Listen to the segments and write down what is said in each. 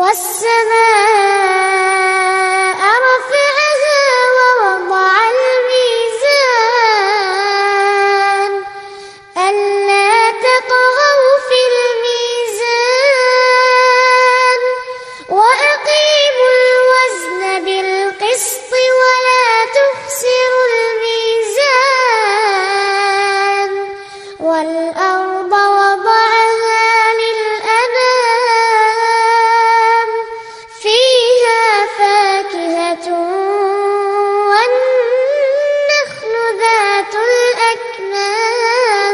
والسماء رفعها ووضع الميزان ألا تطغوا في الميزان وأقيموا الوزن بالقسط ولا تخسروا الميزان والأرض وضعها للأنام فيها فاكهة والنخل ذات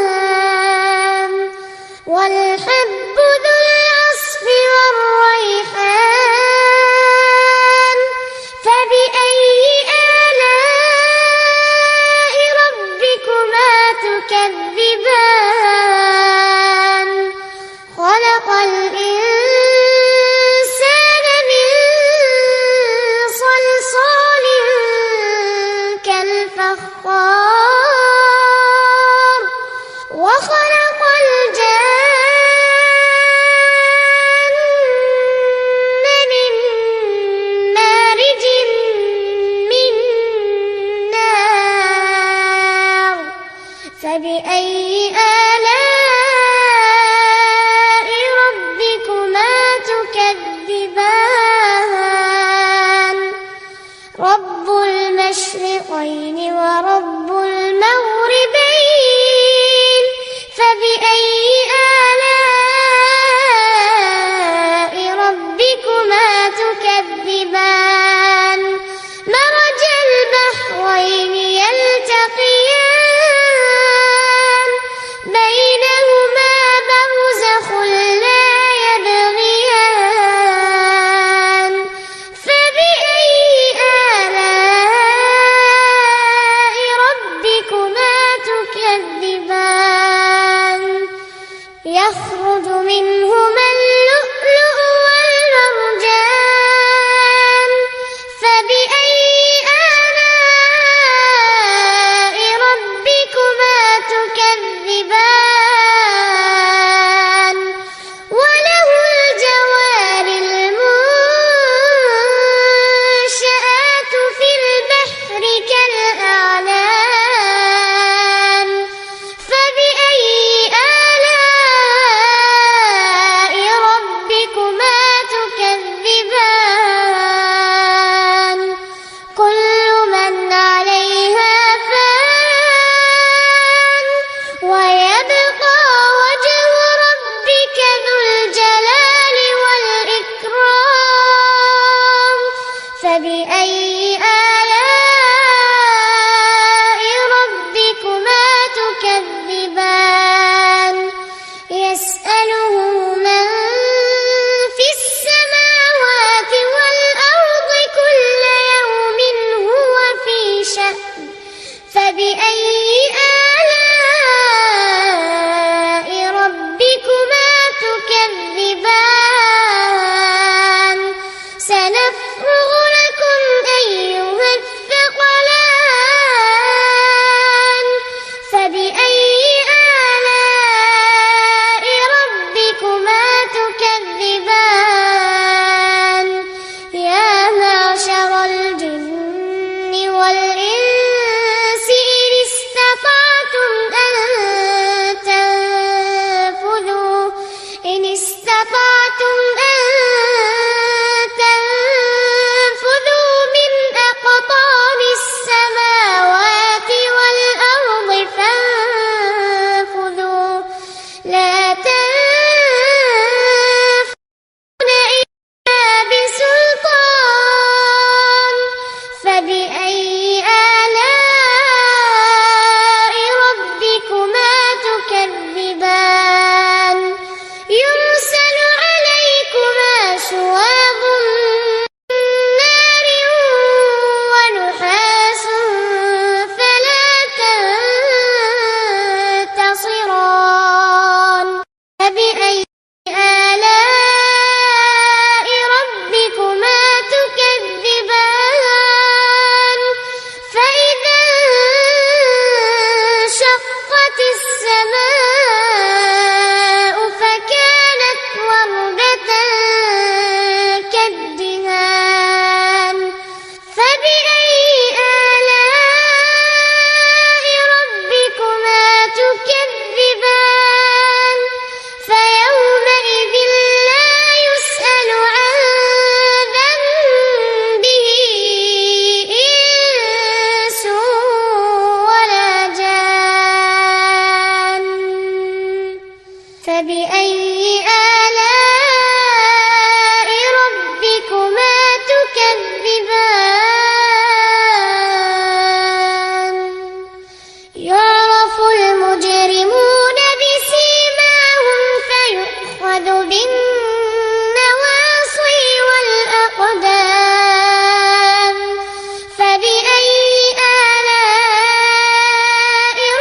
الأكمام والحب ذو العصف والريحان فبأي آلاء ربكما تكذبان خلق الإنسان من صلصال كالفخار وخلق الجان من مارج من نار فبأي آلاء ربكما تكذبان رب المشرقين ورب المغربين فبأي آلاء ربكما تكذبان مرج البحرين يلتقيان بينهما برزخ لا يبغيان فبأي آلاء ربكما تكذبان يخرج منهما اللؤلؤ والمرجان فبأي آلاء ربكما تكذبان وله الجوار المنشآت في البحر كالأعلام فبأي آلاء ربكما تكذبان كل من عليها فان ويبقى وجه ربك ذو الجلال والإكرام فبأي آلاء ربكما تكذبان يسأله من في السماوات والأرض كل يوم هو في شأن فبأي آلاء ربكما تكذبان سنفرغ لكم أيها الثقلان فبأي آلاء ربكما تكذبان يا معشر الجن والإنس إن استطعتم أن تنفذوا من أقطار السماوات والأرض فانفذوا لا تنفذون إلا بسلطان فبأي آلاء ربكما تكذبان يرسل عليكما شواظ من نار ونحاس فلا تنتصران فبأي آلاء ربكما تكذبان فإذا انشقت السماء فكانت وردة فبأي آلاء ربكما تكذبان يعرف المجرمون بسيماهم فيؤخذ بالنواصي والأقدام فبأي آلاء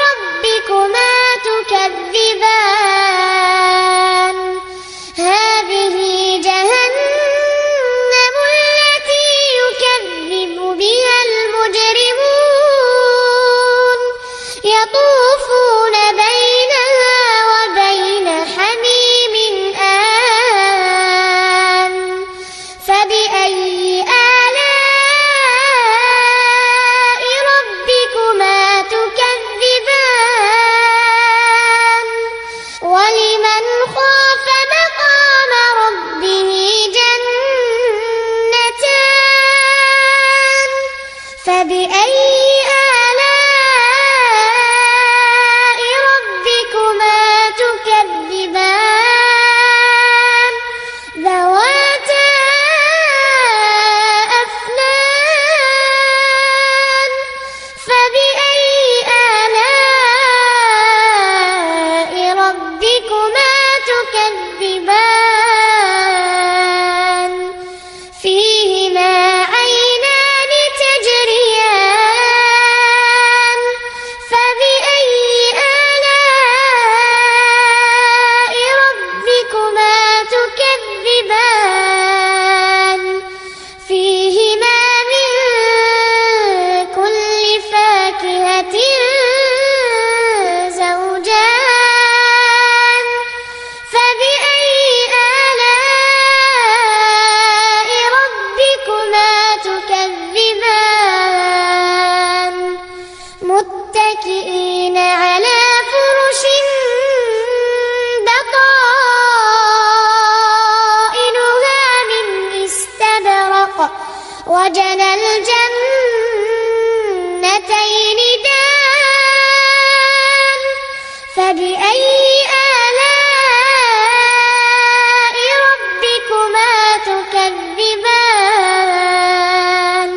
ربكما تكذبان هذه جهنم التي يكذب بها المجرمون يطوفون بينها وبين حميم آن فبأي آلاء ربكما تكذبان ولمن خاف مقام ربه جنتان فبأي آلاء ربكما تكذبان ذواتا أفنان فبأي آلاء ربكما تكذبان فيهما عينان تجريان فبأي آلاء ربكما تكذبان فيهما من كل فاكهة زوجان فبأي آلاء ربكما تكذبان متكئين على فرش بطائنها من استبرق وجنى الجنتين دان فبأي آلاء ربكما تكذبان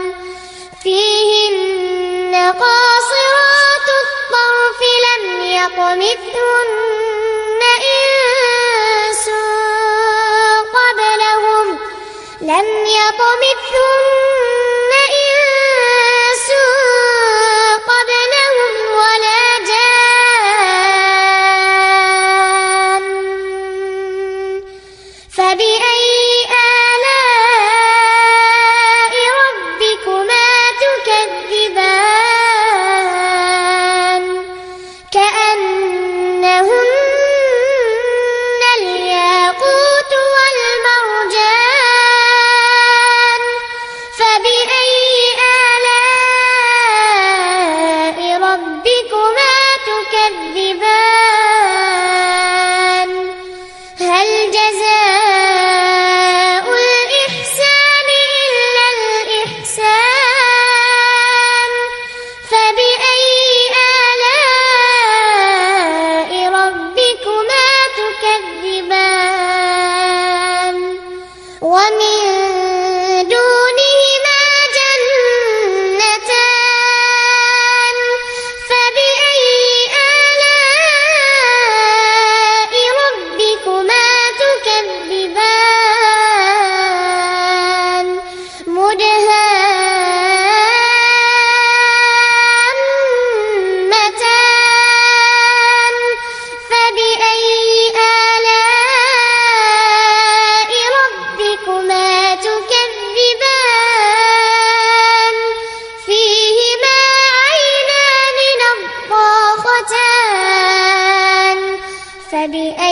فيهن قاصرات الطرف لم يطمثهن إنس قبلهم ولا جان فبأي آلاء ربكما تكذبان كأنهن الياقوت والمرجان فبأي آلاء ربكما تكذبان هل جزاء الإحسان إلا الإحسان فبأي آلاء ربكما تكذبان ومن دونهما جنتان فبأي آلاء ربكما تكذبان مدهامتان فبأي آلاء ربكما تكذبان فيهما عينان نضاختان فبأي